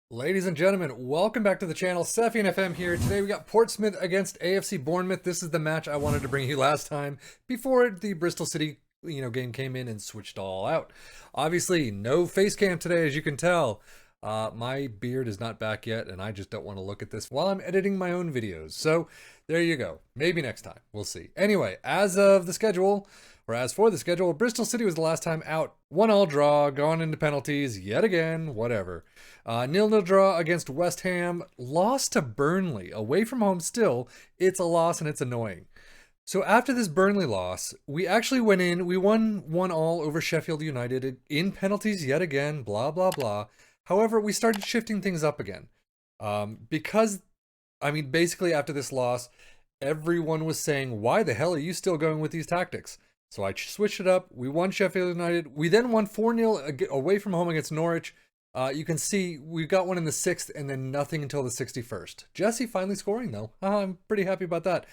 Ladies and gentlemen, welcome back to the channel. Sefian FM here. Today we got Portsmouth against AFC Bournemouth. This is the match I wanted to bring you last time before the Bristol City game came in and switched all out. Obviously, no face cam today, as you can tell. My beard is not back yet, and I just don't want to look at this while I'm editing my own videos. So there you go. Maybe next time. We'll see. Anyway, as for the schedule, Bristol City was the last time out. 1-1 draw, gone into penalties yet again, whatever. 0-0 draw against West Ham, lost to Burnley, away from home still. It's a loss and it's annoying. So after this Burnley loss, we actually went in, we won 1-1 over Sheffield United in penalties yet again, blah, blah, blah. However, we started shifting things up again. Basically after this loss, everyone was saying, why the hell are you still going with these tactics? So I switched it up. We won Sheffield United. We then won 4-0 away from home against Norwich. You can see we got one in the 6th and then nothing until the 61st. Jesse finally scoring though. I'm pretty happy about that.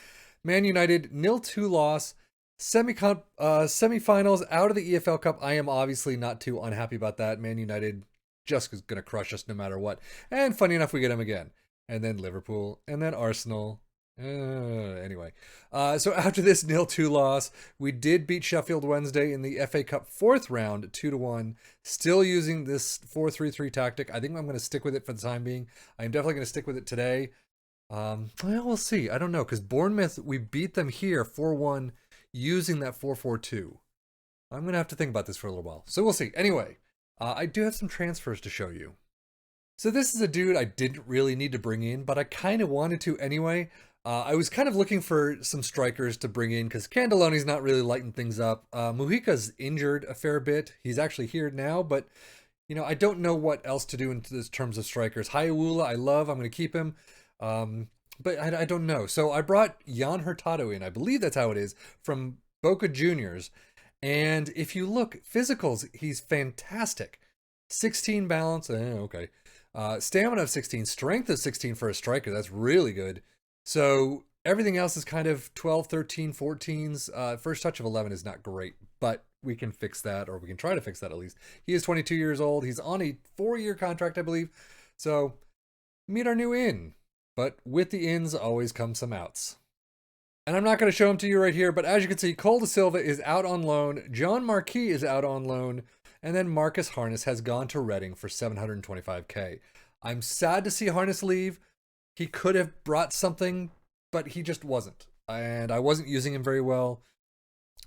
Man United, 0-2 loss. Semifinals out of the EFL Cup. I am obviously not too unhappy about that. Man United just is going to crush us no matter what. And funny enough, we get them again. And then Liverpool, and then Arsenal. Anyway, so after this 0-2 loss, we did beat Sheffield Wednesday in the FA Cup 4th round, 2-1. Still using this 4-3-3 tactic. I think I'm going to stick with it for the time being. I'm definitely going to stick with it today. Well, we'll see. I don't know, because Bournemouth, we beat them here 4-1 using that 4-4-2. I'm going to have to think about this for a little while. So we'll see. Anyway, I do have some transfers to show you. So this is a dude I didn't really need to bring in, but I kind of wanted to anyway. I was kind of looking for some strikers to bring in because Candeloni's not really lighting things up. Mujica's injured a fair bit. He's actually here now, but I don't know what else to do in terms of strikers. Hayawula, I love. I'm going to keep him. But I don't know. So I brought Jan Hurtado in. I believe that's how it is, from Boca Juniors. And if you look, physicals, he's fantastic. 16 balance. Okay. Stamina of 16, strength of 16 for a striker. That's really good. So everything else is kind of 12, 13, 14s. First touch of 11 is not great, but we can fix that, or we can try to fix that at least. He is 22 years old. He's on a 4-year contract, I believe. So meet our new in. But with the ins always come some outs. And I'm not going to show them to you right here, but as you can see, Cole da Silva is out on loan. John Marquis is out on loan. And then Marcus Harness has gone to Reading for $725K. I'm sad to see Harness leave. He could have brought something, but he just wasn't. And I wasn't using him very well.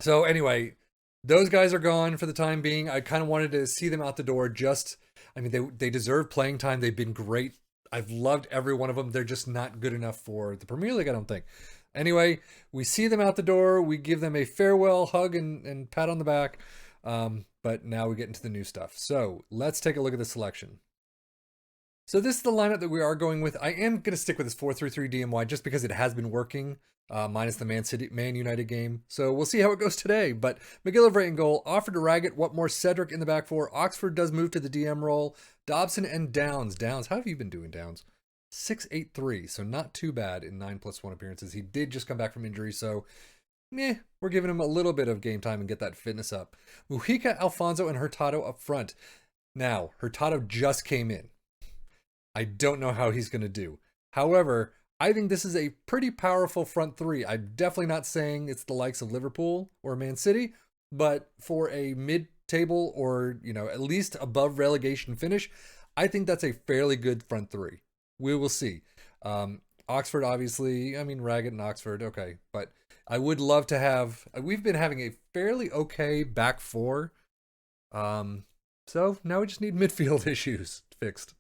So anyway, those guys are gone for the time being. I kind of wanted to see them out the door. They deserve playing time. They've been great. I've loved every one of them. They're just not good enough for the Premier League, I don't think. Anyway, we see them out the door. We give them a farewell hug and pat on the back. But now we get into the new stuff. So let's take a look at the selection. So this is the lineup that we are going with. I am going to stick with this 4-3-3 DMY just because it has been working, minus the Man United game. So we'll see how it goes today. But McGillivray in goal, Offered to Raggett, Whatmore, Cedric in the back four. Oxford does move to the DM role. Dobson and Downs. Downs, how have you been doing, Downs? 6-8-3, so not too bad in 9+1 appearances. He did just come back from injury, so we're giving him a little bit of game time and get that fitness up. Mujica, Alfonso, and Hurtado up front. Now, Hurtado just came in. I don't know how he's going to do. However, I think this is a pretty powerful front three. I'm definitely not saying it's the likes of Liverpool or Man City, but for a mid-table or, at least above relegation finish, I think that's a fairly good front three. We will see. Oxford, obviously, Raggett and Oxford, okay. But I would love to have, we've been having a fairly okay back four. So now we just need midfield issues fixed.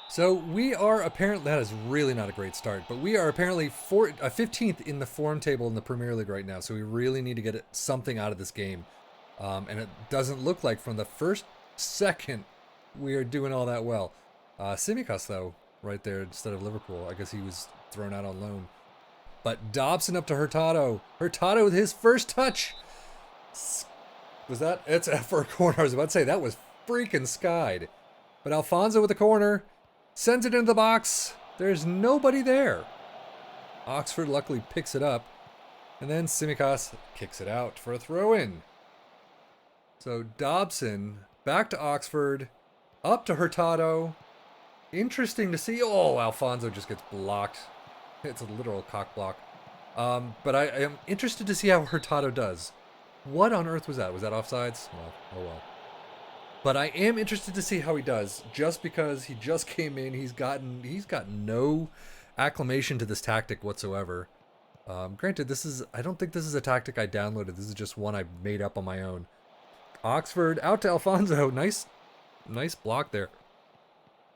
So we are apparently, that is really not a great start, but we are apparently 15th in the form table in the Premier League right now. So we really need to get something out of this game. And it doesn't look like from the first second we are doing all that well. Tsimikas, though, right there instead of Liverpool. I guess he was thrown out on loan. But Dobson up to Hurtado. Hurtado with his first touch. Was that? It's for a corner. I was about to say, that was freaking skied. But Alfonso with the corner. Sends it into the box. There's nobody there. Oxford luckily picks it up. And then Simicas kicks it out for a throw-in. So Dobson back to Oxford, up to Hurtado. Interesting to see. Oh, Alfonso just gets blocked. It's a literal cock block. But I am interested to see how Hurtado does. What on earth was that? Was that offsides? Well, oh well. But I am interested to see how he does, just because he just came in. He's got no acclimation to this tactic whatsoever. Granted, I don't think this is a tactic I downloaded. This is just one I made up on my own. Oxford out to Alfonso. Nice block there.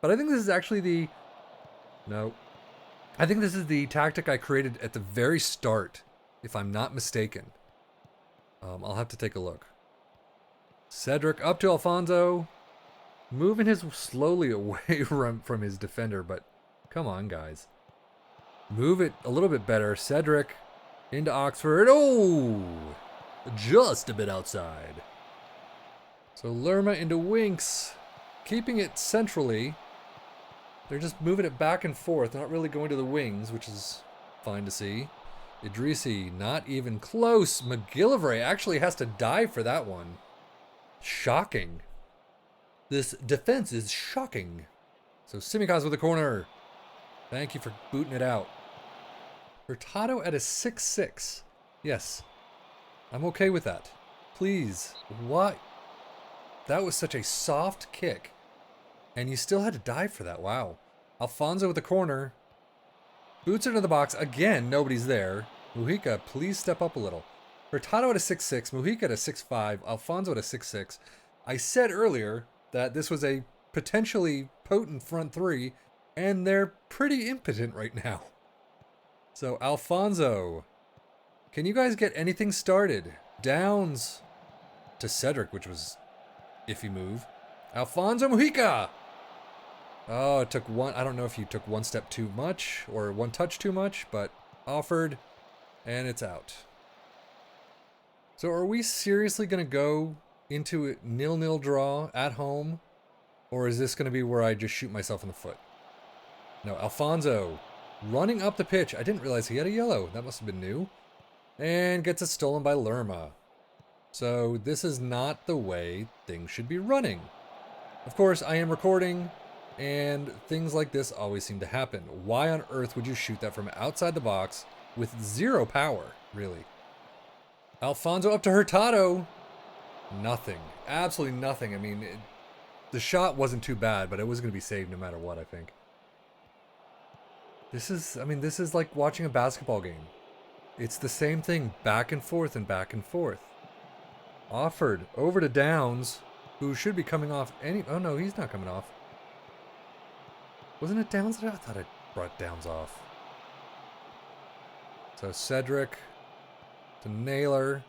But I think this is actually I think this is the tactic I created at the very start, if I'm not mistaken. I'll have to take a look. Cedric up to Alfonso. Moving his slowly away from his defender, but come on, guys. Move it a little bit better. Cedric into Oxford. Oh! Just a bit outside. So Lerma into Winks. Keeping it centrally. They're just moving it back and forth, not really going to the wings, which is fine to see. Idrisi, not even close. McGillivray actually has to dive for that one. Shocking. This defense is shocking. So Simicas with the corner. Thank you for booting it out. Hurtado at a 6-6. Yes. I'm okay with that. Please. What? That was such a soft kick. And you still had to dive for that. Wow. Alfonso with the corner. Boots into the box. Again, nobody's there. Mujica, please step up a little. Hurtado at a 6-6. Mujica at a 6-5. Alfonso at a 6-6. I said earlier that this was a potentially potent front three, and they're pretty impotent right now. So, Alfonso. Can you guys get anything started? Downs to Cedric, which was iffy move. Alfonso Mujica. Oh, it took one. I don't know if he took one step too much or one touch too much, but offered, and it's out. So are we seriously going to go into a 0-0 draw at home? Or is this going to be where I just shoot myself in the foot? No, Alfonso running up the pitch. I didn't realize he had a yellow. That must have been new. And gets it stolen by Lerma. So this is not the way things should be running. Of course, I am recording, and things like this always seem to happen. Why on earth would you shoot that from outside the box with zero power, really? Alfonso up to Hurtado. Nothing. Absolutely nothing. I mean, the shot wasn't too bad, but it was going to be saved no matter what, I think. This is like watching a basketball game. It's the same thing, back and forth and back and forth. Offered over to Downs, who should be coming off any... Oh, no, he's not coming off. Wasn't it Downs? I thought I brought Downs off. So Cedric to Naylor.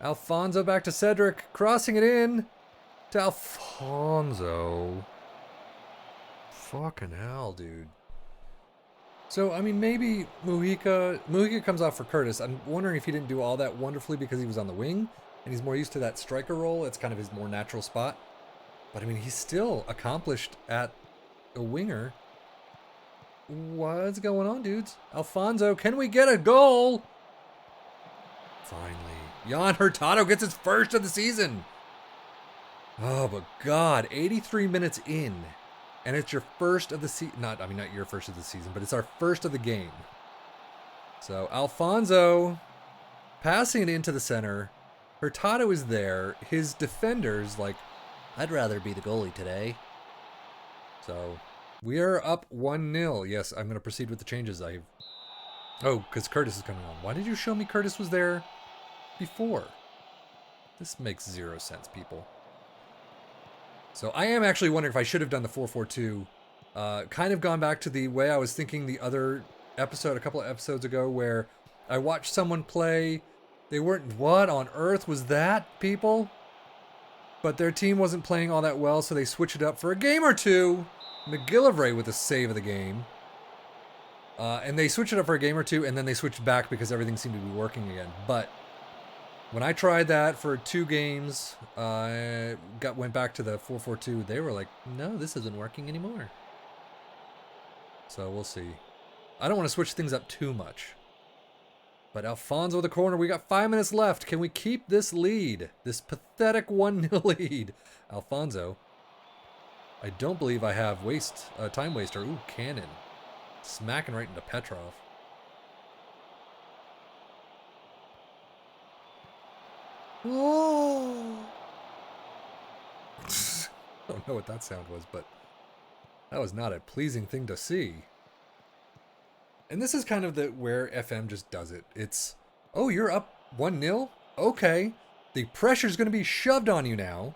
Alfonso back to Cedric. Crossing it in to Alfonso. Fucking hell, dude. So, I mean, maybe Mujica comes off for Curtis. I'm wondering if he didn't do all that wonderfully because he was on the wing and he's more used to that striker role. It's kind of his more natural spot. But, I mean, he's still accomplished at a winger. What's going on, dudes? Alfonso, can we get a goal? Finally. Jan Hurtado gets his first of the season. Oh, but God, 83 minutes in. And it's your first of the season. Not your first of the season, but it's our first of the game. So Alfonso passing it into the center. Hurtado is there. His defenders, like, I'd rather be the goalie today. So we are up 1-0. Yes, I'm going to proceed with the changes. Oh, because Curtis is coming on. Why did you show me Curtis was there before? This makes zero sense, people. So I am actually wondering if I should have done the 4-4-2. Kind of gone back to the way I was thinking the other episode, a couple of episodes ago, where I watched someone play. They weren't, what on earth was that, people? But their team wasn't playing all that well, so they switched it up for a game or two. McGillivray with a save of the game. And they switched it up for a game or two, and then they switched back because everything seemed to be working again. But when I tried that for 2 games, went back to the 4-4-2. They were like, no, this isn't working anymore. So we'll see. I don't want to switch things up too much. But Alfonso with the corner. We got 5 minutes left. Can we keep this lead? This pathetic 1-0 lead. Alfonso. I don't believe I have time waster. Ooh, cannon. Smacking right into Petrov. Oh. I don't know what that sound was, but that was not a pleasing thing to see. And this is kind of where FM just does it. It's, oh, you're up 1-0? Okay. The pressure's going to be shoved on you now.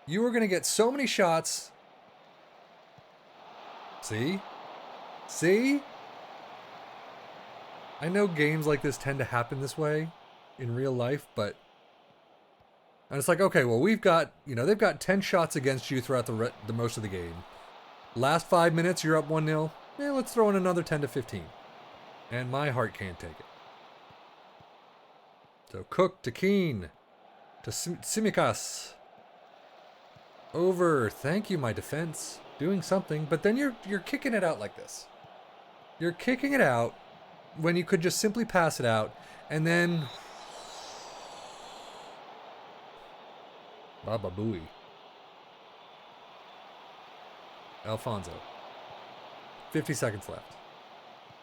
You are going to get so many shots. See? See? I know games like this tend to happen this way in real life, but... And it's like, okay, well, we've got, they've got 10 shots against you throughout the most of the game. Last 5 minutes, you're up 1-0. Yeah, let's throw in another 10 to 15. And my heart can't take it. So Cook to Keane. To Simikas. Over. Thank you, my defense. Doing something. But then you're kicking it out like this. You're kicking it out when you could just simply pass it out. And then... Baba Booey. Alfonso. 50 seconds left.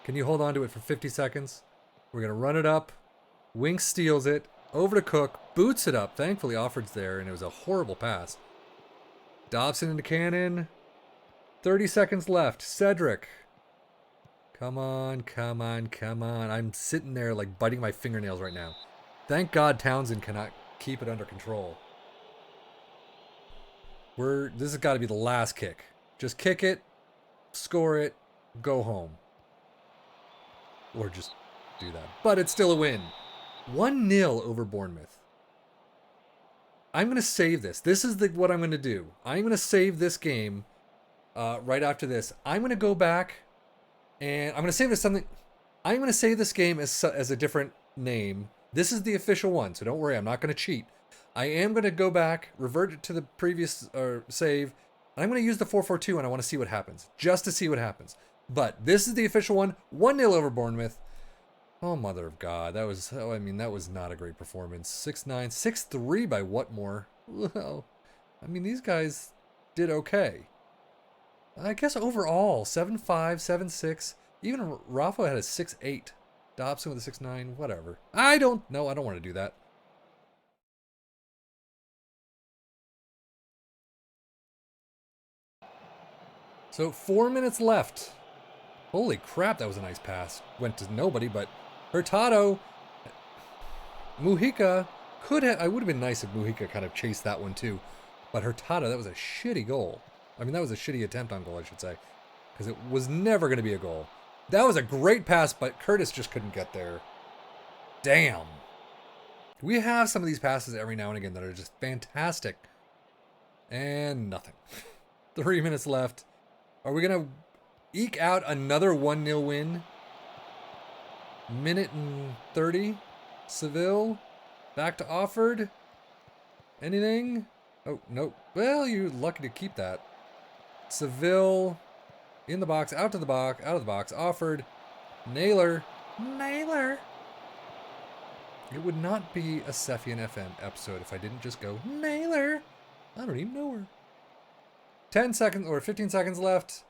Can you hold on to it for 50 seconds? We're going to run it up. Winks steals it. Over to Cook. Boots it up. Thankfully, Offord's there, and it was a horrible pass. Dobson into Cannon. 30 seconds left. Cedric. Come on, come on, come on. I'm sitting there like biting my fingernails right now. Thank God Townsend cannot keep it under control. This has got to be the last kick. Just kick it, score it, go home. Or just do that. But it's still a win. 1-0 over Bournemouth. I'm going to save this. This is what I'm going to do. I'm going to save this game right after this. I'm going to go back and I'm going to save this something. I'm going to save this game as a different name. This is the official one, so don't worry. I'm not going to cheat. I am going to go back, revert it to the previous save. I'm going to use the 4-4-2 and I want to see what happens. Just to see what happens. But this is the official one. 1-0 over Bournemouth. Oh, mother of God. That was not a great performance. 6-9, 6-3 by Whatmore. Well, I mean, these guys did okay. I guess overall, 7-5, 7-6. Even Rafa had a 6-8. Dobson with a 6-9, whatever. I don't want to do that. So 4 minutes left. Holy crap, that was a nice pass. Went to nobody, but Hurtado, Mujica could have... I would have been nice if Mujica kind of chased that one too. But Hurtado, that was a shitty goal. I mean, that was a shitty attempt on goal, I should say. Because it was never going to be a goal. That was a great pass, but Curtis just couldn't get there. Damn. We have some of these passes every now and again that are just fantastic. And nothing. 3 minutes left. Are we going to eke out another 1-0 win? Minute and 30. Seville. Back to Offord. Anything? Oh, nope. Well, you're lucky to keep that. Seville. In the box. Out to the box. Out of the box. Offord. Naylor. Naylor. It would not be a Sefian FM episode if I didn't just go, Naylor. I don't even know her. 10 seconds or 15 seconds left.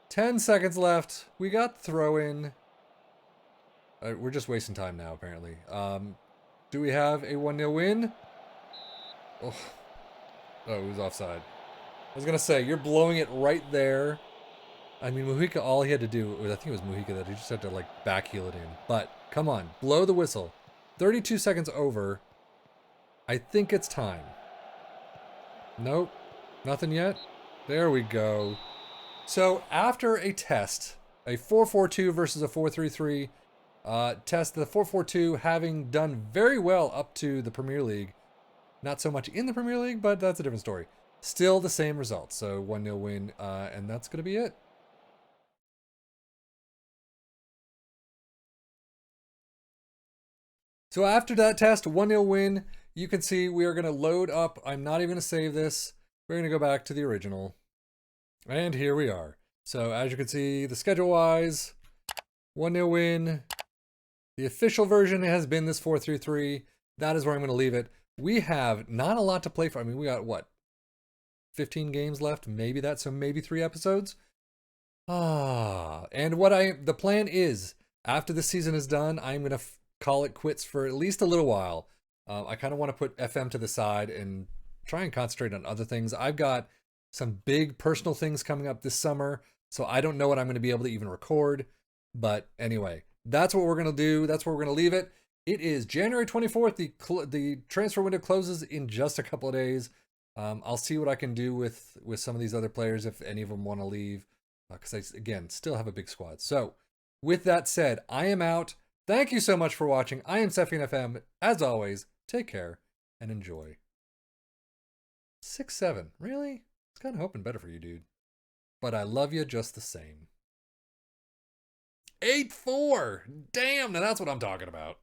10 seconds left. We got throw in. We're just wasting time now, apparently. Do we have a 1-0 win? Oh, it was offside. I was going to say, you're blowing it right there. I mean, Mujica, all he had to do, I think it was Mujica that he just had to, like, backheel it in. But, come on, blow the whistle. 32 seconds over. I think it's time. Nope. Nothing yet? There we go. So, after a test, a 4-4-2 versus a 4-3-3 test, the 4-4-2 having done very well up to the Premier League. Not so much in the Premier League, but that's a different story. Still the same result. So, 1-0 win, and that's going to be it. So after that test, 1-0 win, you can see we are going to load up. I'm not even going to save this. We're going to go back to the original. And here we are. So as you can see, the schedule-wise, 1-0 win, The official version has been this 4-3-3. That is where I'm going to leave it. We have not a lot to play for. I mean, we got what? 15 games left, maybe that, so maybe 3 episodes. And the plan is, after the season is done, I'm gonna call it quits for at least a little while. I kind of want to put FM to the side and try and concentrate on other things. I've got some big personal things coming up this summer, so I don't know what I'm going to be able to even record. But anyway, that's what we're gonna do. That's where we're gonna leave it. It is January 24th. The transfer window closes in just a couple of days. I'll see what I can do with some of these other players if any of them want to leave, because I, again, still have a big squad. So with that said, I am out. Thank you so much for watching. I am Sefian FM. As always, take care and enjoy. 6-7. Really? I was kind of hoping better for you, dude. But I love you just the same. 8-4. Damn, now that's what I'm talking about.